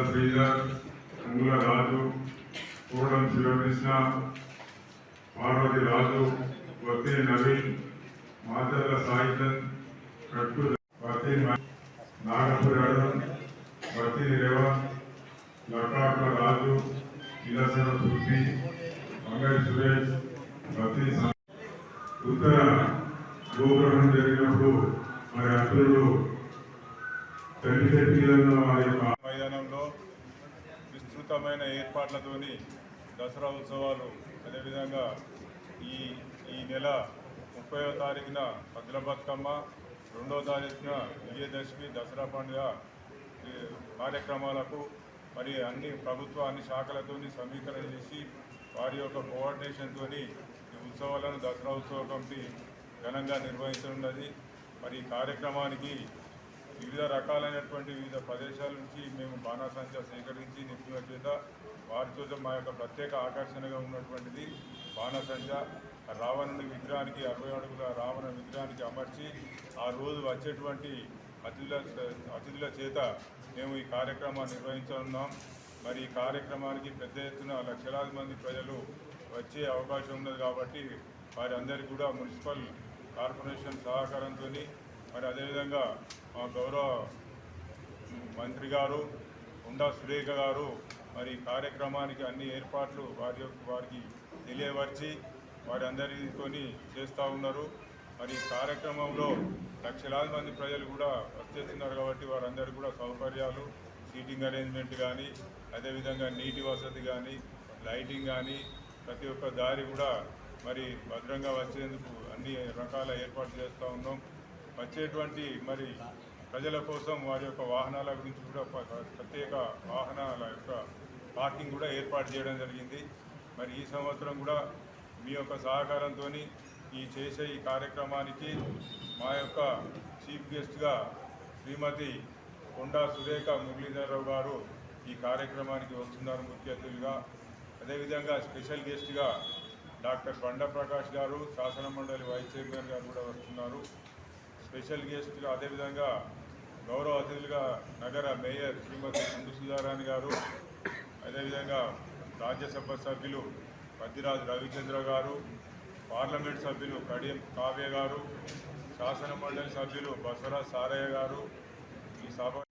శ్రీధర్, అంగుల రాజు, కోడం శివకృష్ణ, పార్వతి రాజు, వత్తి నవీన్, మాచర్ల సాయిచంద్, కట్టు వత్తి నాగపూర్ అరుణ్, వత్తి రేవంత్, లకాకుల రాజు, ఇలసన పృథ్వీ, మంగళ సురేష్, వత్తి ఉత్తర గోగ్రహణం జరిగినప్పుడు మరి అర్జునుడు తల్లిదండ్రులను వారి యొక్క మైదానంలో విస్తృతమైన ఏర్పాట్లతోని దసరా ఉత్సవాలు, అదేవిధంగా ఈ ఈ నెల 30వ తారీఖున భద్ర బతుకమ్మ, 2వ తారీఖున విజయదశమి దసరా పండుగ కార్యక్రమాలకు మరి అన్ని శాఖలతో సమీకరణ చేసి వారి యొక్క కోఆర్డినేషన్తో ఈ ఉత్సవాలను దసరా ఉత్సవ కమిటీ ఘనంగా నిర్వహించనున్నది. మరి ఈ కార్యక్రమానికి వివిధ రకాలైనటువంటి వివిధ ప్రదేశాల నుంచి మేము బాణాసంచా సేకరించి నిపుణుల చేత వారితో మా యొక్క ప్రత్యేక ఆకర్షణగా ఉన్నటువంటిది బాణాసంచా రావణుని విగ్రహానికి 60 అడుగుల రావణ విగ్రహానికి అమర్చి ఆ రోజు వచ్చేటువంటి అతిథుల చేత మేము ఈ కార్యక్రమాన్ని నిర్వహించనున్నాం. మరి ఈ కార్యక్రమానికి పెద్ద ఎత్తున లక్షలాది మంది ప్రజలు వచ్చే అవకాశం ఉన్నది కాబట్టి వారి అందరికీ కూడా మున్సిపల్ కార్పొరేషన్ సహకారంతో మరి అదేవిధంగా మా గౌరవ మంత్రి గారు ఉండా సురేఖ గారు మరి కార్యక్రమానికి అన్ని ఏర్పాట్లు వారికి తెలియవచ్చి వారి అందరితో చేస్తూ ఉన్నారు. మరి కార్యక్రమంలో లక్షలాది మంది ప్రజలు కూడా వచ్చేస్తున్నారు కాబట్టి వారందరికీ కూడా సౌకర్యాలు, సీటింగ్ అరేంజ్మెంట్ కానీ, అదేవిధంగా నీటి వసతి కానీ, లైటింగ్ కానీ, ప్రతి ఒక్క దారి కూడా మరి భద్రంగా వచ్చేందుకు అన్ని రకాల ఏర్పాట్లు చేస్తూ ఉన్నాం. వచ్చేటువంటి మరి ప్రజల కోసం వారి యొక్క వాహనాల గురించి కూడా ప్రత్యేక వాహనాల యొక్క పార్కింగ్ కూడా ఏర్పాటు చేయడం జరిగింది. మరి ఈ సంవత్సరం కూడా మీ యొక్క సహకారంతో చేసే ఈ కార్యక్రమానికి మా యొక్క చీఫ్ గెస్ట్గా శ్రీమతి కొండా సురేఖ మురళీధరరావు గారు ఈ కార్యక్రమానికి వస్తున్నారు ముఖ్య అతిథులుగా. అదేవిధంగా స్పెషల్ గెస్ట్గా డాక్టర్ బండ ప్రకాష్ గారు, శాసన మండలి వైస్ చైర్మన్ గారు కూడా వస్తున్నారు స్పెషల్ గెస్ట్గా. అదేవిధంగా గౌరవ అతిథులుగా నగర మేయర్ శ్రీమతి సందు సుధారాణి గారు, అదేవిధంగా రాజ్యసభ సభ్యులు పద్దిరాజు రవిచంద్ర గారు, పార్లమెంట్ సభ్యులు కడియం కావ్య గారు, శాసన మండలి సభ్యులు బసవరాజ్ సారయ్య గారు ఈ సభ